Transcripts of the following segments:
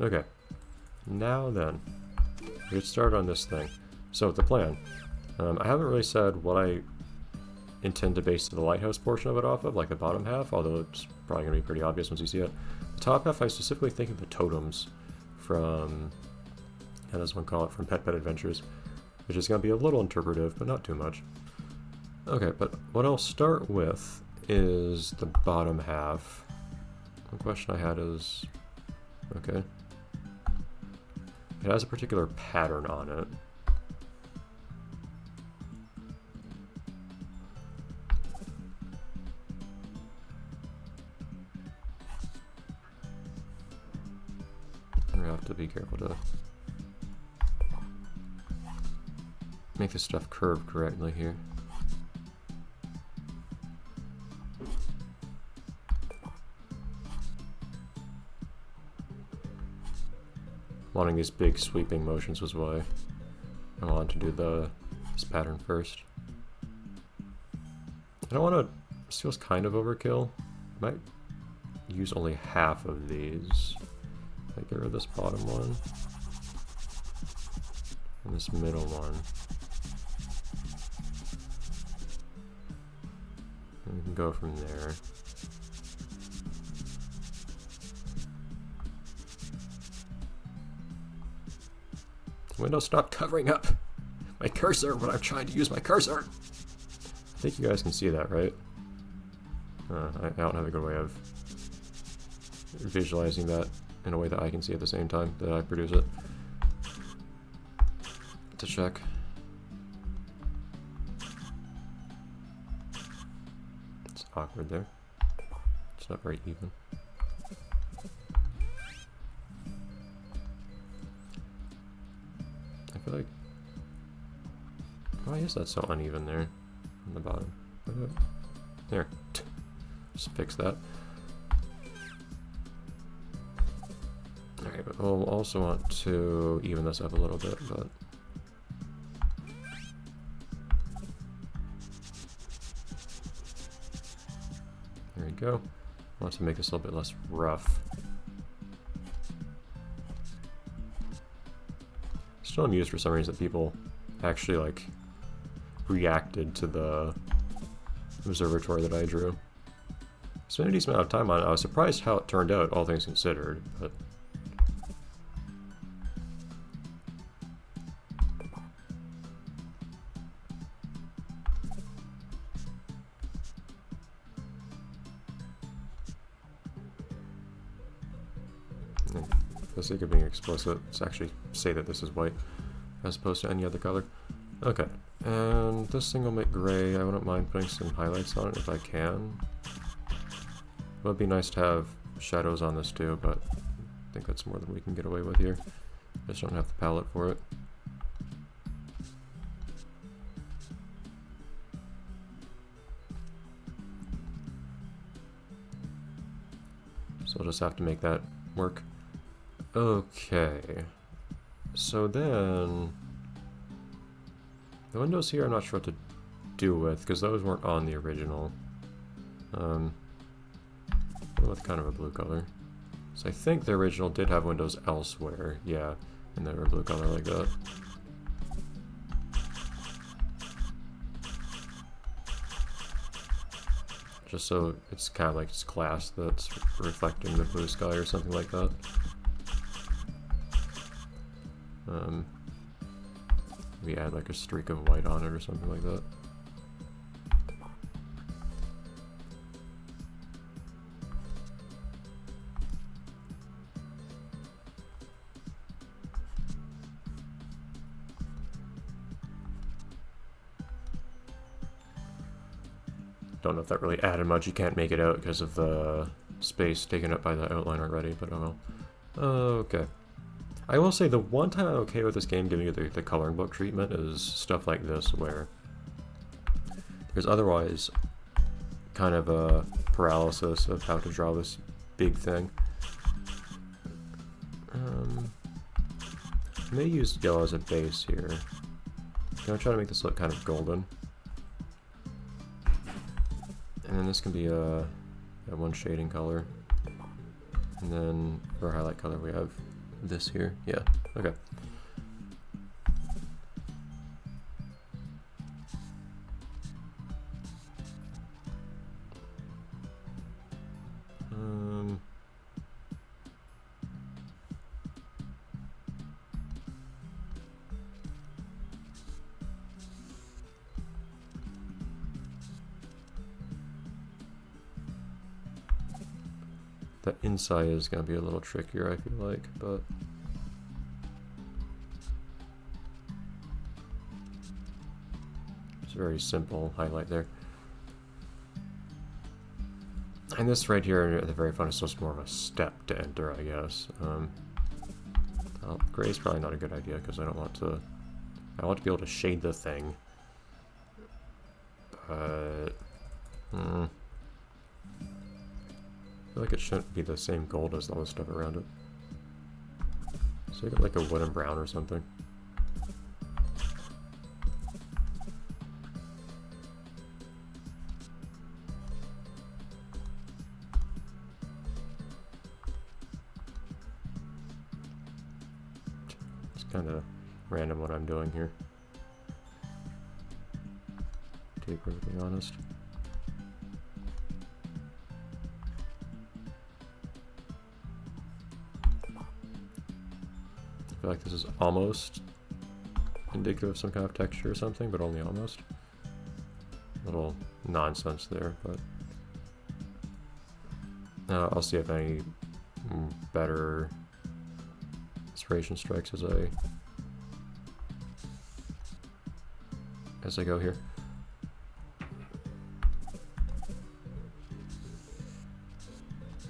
Okay, now then, we get started on this thing. So the plan. I haven't really said what I intend to base the lighthouse portion of it off of, like the bottom half, although it's probably going to be pretty obvious once you see it. The top half, I specifically think of the totems from, how does one call it, from Pet Pet Adventures, which is going to be a little interpretive, but not too much. Okay, but what I'll start with is the bottom half. One question I had is, okay, it has a particular pattern on it. I have to be careful to make this stuff curved correctly here. Wanting these big sweeping motions was why I wanted to do this pattern first. I don't want to, this feels kind of overkill. I might use only half of these. I get rid of this bottom one and this middle one. And we can go from there. Window, stop covering up my cursor when I'm trying to use my cursor. I think you guys can see that, right? I don't have a good way of visualizing that in a way that I can see at the same time that I produce it. To check. It's awkward there. It's not very even. I feel like... Why is that so uneven there on the bottom? There. Just fix that. Alright, but we'll also want to even this up a little bit, but... There we go. I want to make this a little bit less rough. Still amused for some reason that people actually, like, reacted to the observatory that I drew. Spent a decent amount of time on it. I was surprised how it turned out, all things considered, but... For the sake of being explicit, let's actually say that this is white, as opposed to any other color. Okay, and this thing will make gray. I wouldn't mind putting some highlights on it if I can. It would be nice to have shadows on this too, but I think that's more than we can get away with here. I just don't have the palette for it. So I'll just have to make that work. Okay, so then the windows here I'm not sure what to do with, because those weren't on the original. With kind of a blue color. So I think the original did have windows elsewhere, yeah, and they were a blue color like that. Just so it's kind of like it's glass that's reflecting the blue sky or something like that. We add like a streak of white on it or something like that. Don't know if that really added much. You can't make it out because of the space taken up by the outline already, but oh well. Okay. I will say the one time I'm okay with this game giving you the coloring book treatment is stuff like this, where there's otherwise kind of a paralysis of how to draw this big thing. I may use yellow as a base here. I'm gonna try to make this look kind of golden. And then this can be a one shading color. And then for highlight color we have this here. Yeah, okay. The inside is going to be a little trickier, I feel like, but it's a very simple highlight there. And this right here at the very front is just more of a step to enter, I guess. Well, gray is probably not a good idea because I want to be able to shade the thing. But I feel like it shouldn't be the same gold as all the stuff around it. So I get like a wooden brown or something. It's kind of random what I'm doing here, to be perfectly honest. I feel like this is almost indicative of some kind of texture or something, but only almost. Little nonsense there, but I'll see if any better inspiration strikes as I go here.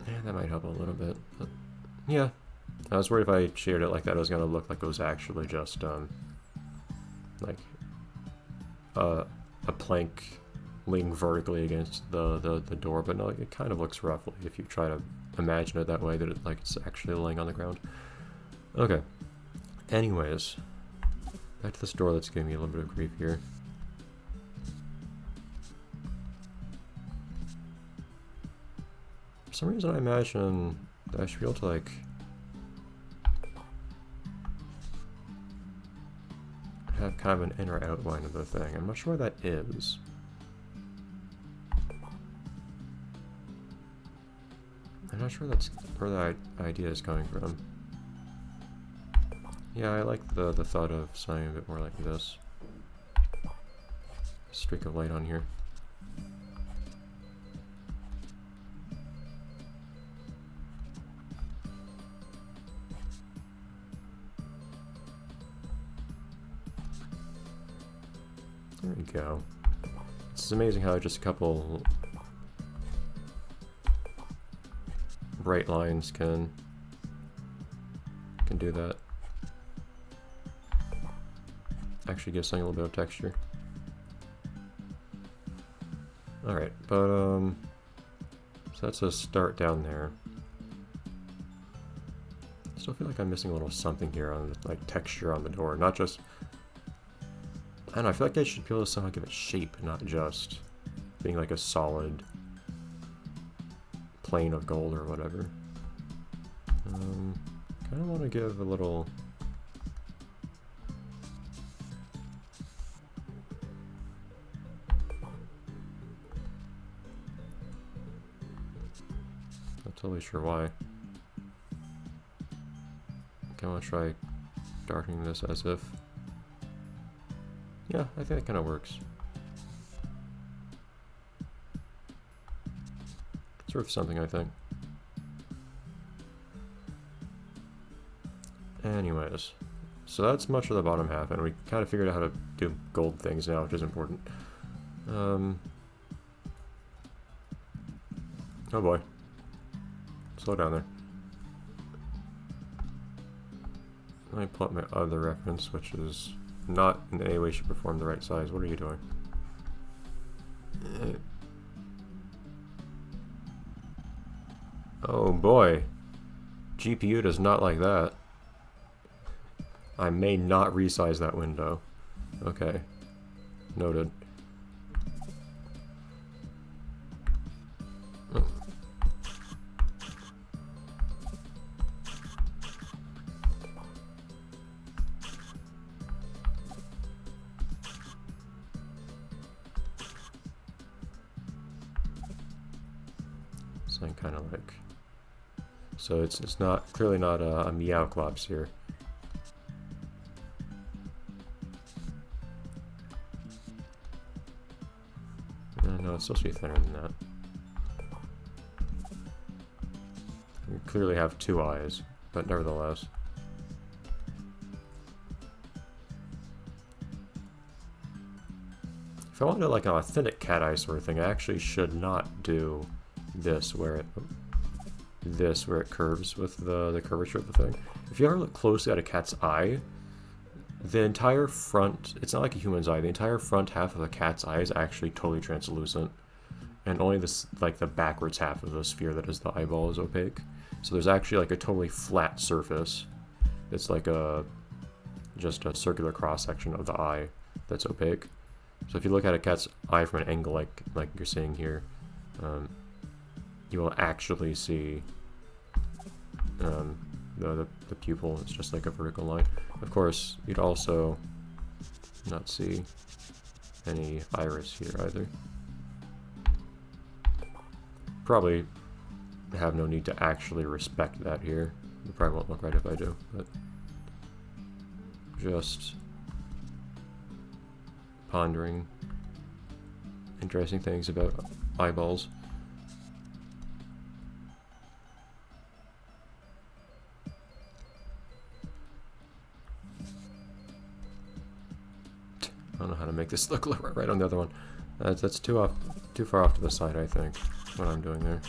Yeah, that might help a little bit, but yeah. I was worried if I shaded it like that, it was gonna look like it was actually just like a plank leaning vertically against the door, but no, it kind of looks roughly if you try to imagine it that way, that it like it's actually laying on the ground. Okay. Anyways, back to this door that's giving me a little bit of grief here. For some reason I imagine that I should be able to like have kind of an inner outline of the thing. I'm not sure what that is. I'm not sure that's where the idea is coming from. Yeah, I like the thought of something a bit more like this. Streak of light on here. There we go. It's amazing how just a couple bright lines can do that. Actually gives something a little bit of texture. Alright, but so that's a start down there. I still feel like I'm missing a little something here on like texture on the door, not just, I don't know, I feel like I should be able to somehow give it shape, not just being like a solid plane of gold or whatever. Kind of want to give a little not totally sure why. Okay, I want to try darkening this as if. Yeah, I think that kind of works. Sort of something, I think. Anyways, so that's much of the bottom half, and we kind of figured out how to do gold things now, which is important. Oh boy. Slow down there. Let me pull up my other reference, which is not in any way, shape, or form the right size. What are you doing? Oh boy. GPU does not like that. I may not resize that window. Okay. Noted. Something kind of like... So it's not, clearly not a Meowclops here. No, it's supposed to be thinner than that. You clearly have two eyes, but nevertheless. If I wanted like an authentic cat eye sort of thing, I actually should not do this where it curves with the curvature of the thing. If you ever look closely at a cat's eye, the entire front, it's not like a human's eye, the entire front half of a cat's eye is actually totally translucent. And only this, like the backwards half of the sphere that is the eyeball is opaque. So there's actually like a totally flat surface. It's like just a circular cross section of the eye that's opaque. So if you look at a cat's eye from an angle like you're seeing here, you will actually see the pupil. It's just like a vertical line. Of course, you'd also not see any iris here either. Probably have no need to actually respect that here. It probably won't look right if I do, but just pondering interesting things about eyeballs. I don't know how to make this look right on the other one. That's too far off to the side, I think, what I'm doing there.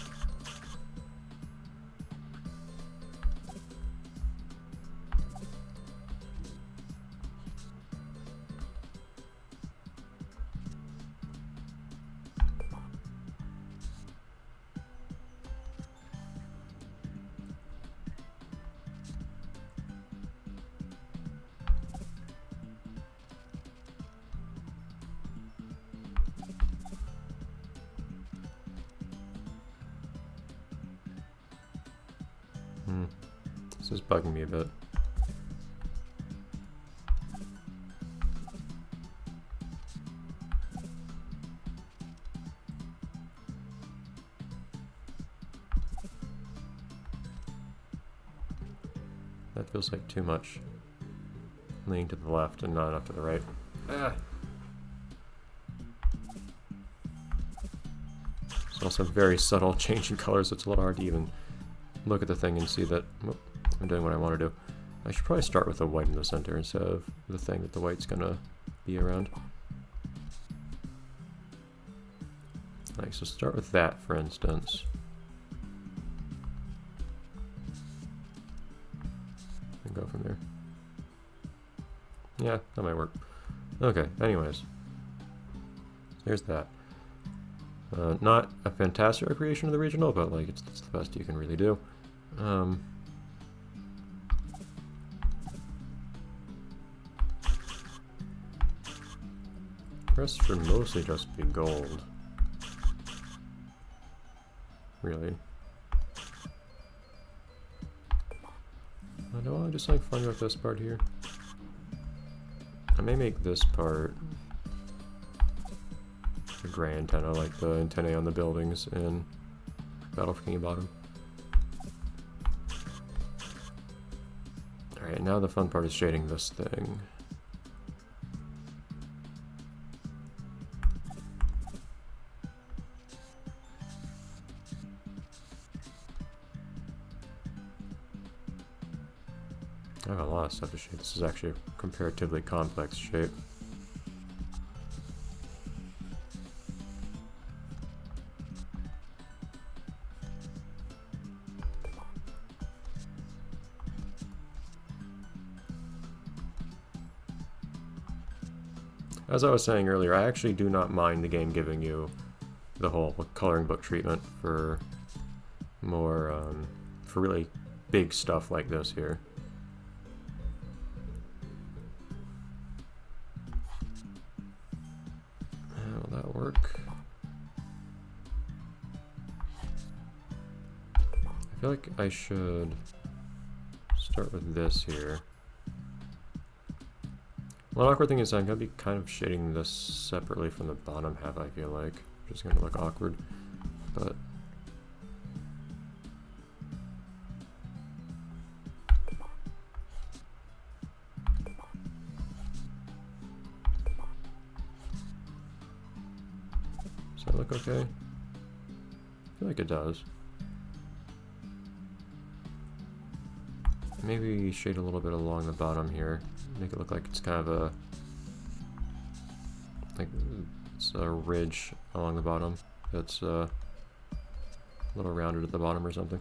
This is bugging me a bit. That feels like too much leaning to the left and not enough to the right. It's also a very subtle change in colors, so it's a little hard to even look at the thing and see that I'm doing what I want to do. I should probably start with the white in the center instead of the thing that the white's gonna be around. Like, so start with that, for instance. And go from there. Yeah, that might work. Okay, anyways. There's that. Not a fantastic recreation of the regional, but like it's the best you can really do. Rest should mostly just be gold. Really. I don't want to do something fun with this part here. I may make this part a gray antenna, like the antennae on the buildings in Battle for Bikini Bottom. Alright, now the fun part is shading this thing. I have a lot of stuff to shade. This is actually a comparatively complex shape. As I was saying earlier, I actually do not mind the game giving you the whole coloring book treatment for more, for really big stuff like this here. Will that work? I feel like I should start with this here. One awkward thing is I'm going to be kind of shading this separately from the bottom half, I feel like. Which is going to look awkward. But that look okay? I feel like it does. Maybe shade a little bit along the bottom here. Make it look like it's kind of a... like it's a ridge along the bottom that's a little rounded at the bottom or something.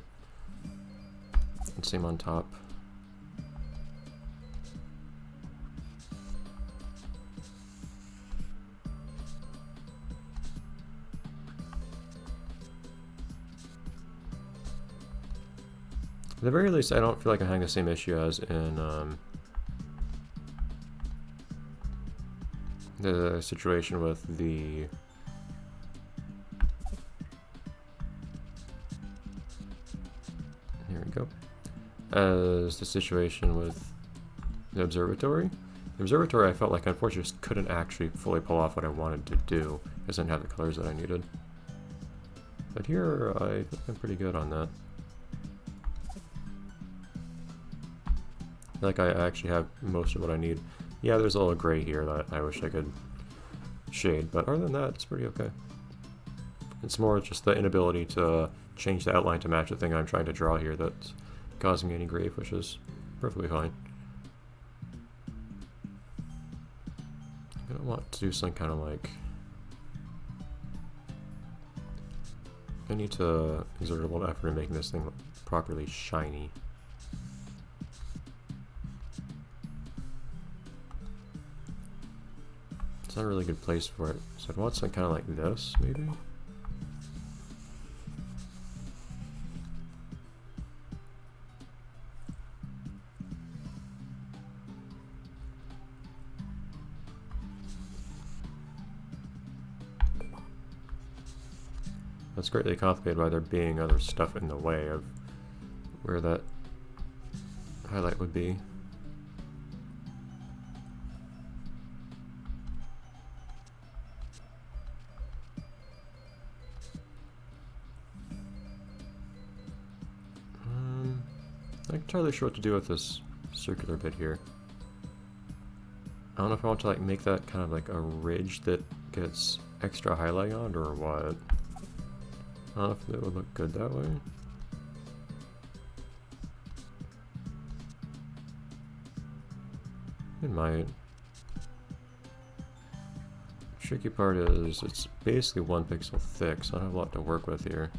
And same on top. At the very least, I don't feel like I'm having the same issue as in the situation with the here we go. As the situation with the observatory. The observatory, I felt like unfortunately just couldn't actually fully pull off what I wanted to do because I didn't have the colors that I needed. But here, I think I'm pretty good on that. I feel like I actually have most of what I need. Yeah, there's a little gray here that I wish I could shade, but other than that, it's pretty okay. It's more just the inability to change the outline to match the thing I'm trying to draw here that's causing me any grief, which is perfectly fine. I don't want to do some kind of like... I need to exert a little effort in making this thing look properly shiny. It's not a really good place for it, so I'd want something kind of like this, maybe? That's greatly complicated by there being other stuff in the way of where that highlight would be. I'm not entirely sure what to do with this circular bit here. I don't know if I want to like make that kind of like a ridge that gets extra highlight on or what. I don't know if it would look good that way. It might. Tricky part is it's basically 1 pixel thick, so I don't have a lot to work with here.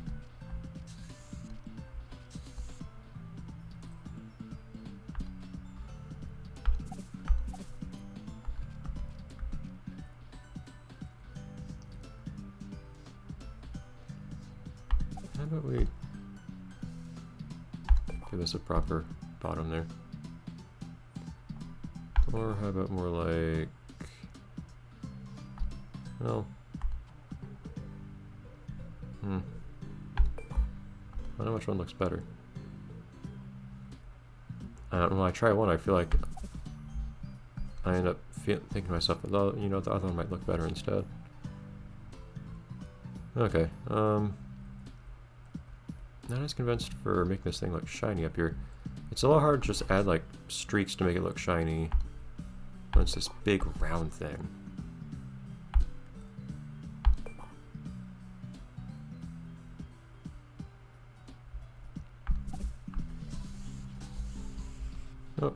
How about we give this a proper bottom there? Or how about more like, well, I don't know which one looks better. I don't know, when I try one, I feel like I end up thinking to myself, well, you know, the other one might look better instead. Okay, not as convinced for making this thing look shiny up here. It's a lot hard to just add like streaks to make it look shiny when it's this big round thing. Oh.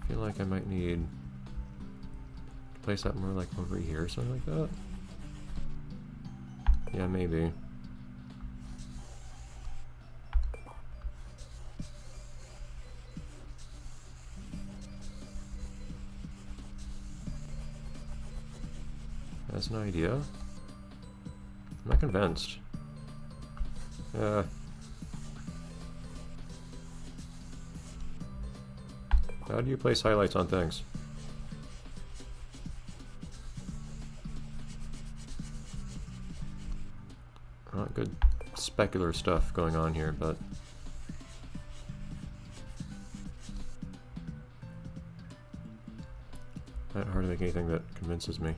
I feel like I might need to place that more like over here or something like that. Yeah, maybe. That's an idea. I'm not convinced. How do you place highlights on things? Not good specular stuff going on here, but not hard to make anything that convinces me.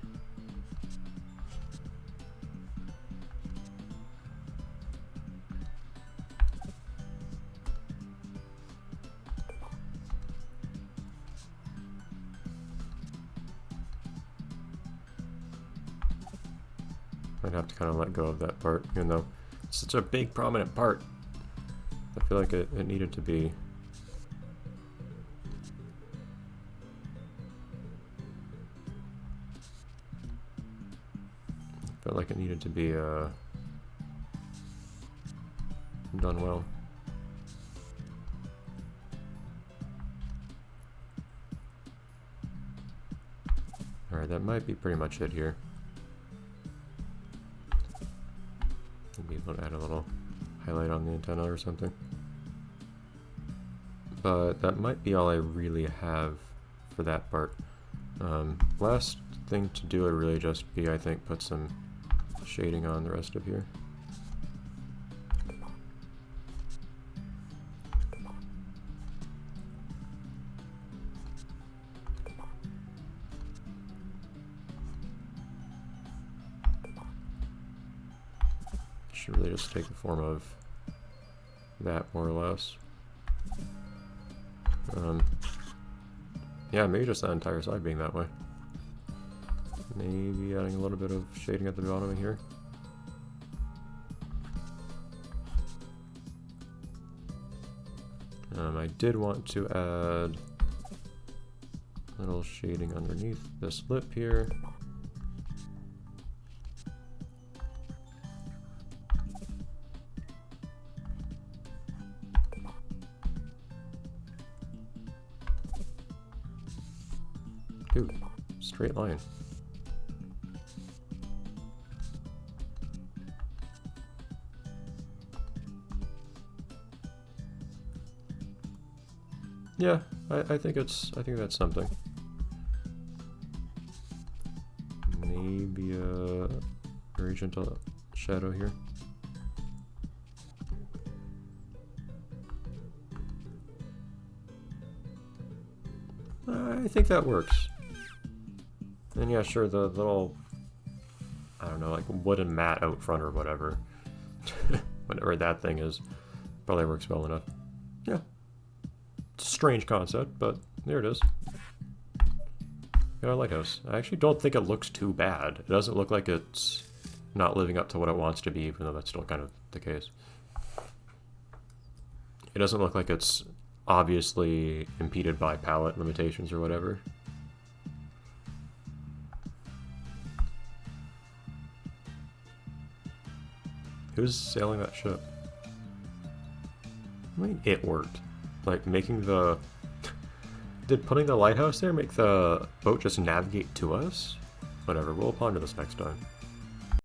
I'd have to kind of let go of that part, even though it's such a big, prominent part. I feel like it needed to be. Felt like it needed to be done well. Alright, that might be pretty much it here. Maybe we'll add a little highlight on the antenna or something. But that might be all I really have for that part. Last thing to do would really just be, I think, put some shading on the rest of here. Should really just take the form of that, more or less. Yeah, maybe just that entire side being that way. Maybe adding a little bit of shading at the bottom of here. I did want to add a little shading underneath this lip here. Dude, straight line. Yeah, I think that's something. Maybe a very gentle shadow here. I think that works. And yeah, sure, the little, I don't know, like wooden mat out front or whatever, whatever that thing is, probably works well enough. Yeah. It's a strange concept, but there it is. Got a lighthouse. I actually don't think it looks too bad. It doesn't look like it's not living up to what it wants to be, even though that's still kind of the case. It doesn't look like it's obviously impeded by palette limitations or whatever. Who's sailing that ship? I mean, it worked. Like, making the... Did putting the lighthouse there make the boat just navigate to us? Whatever, we'll ponder this next time.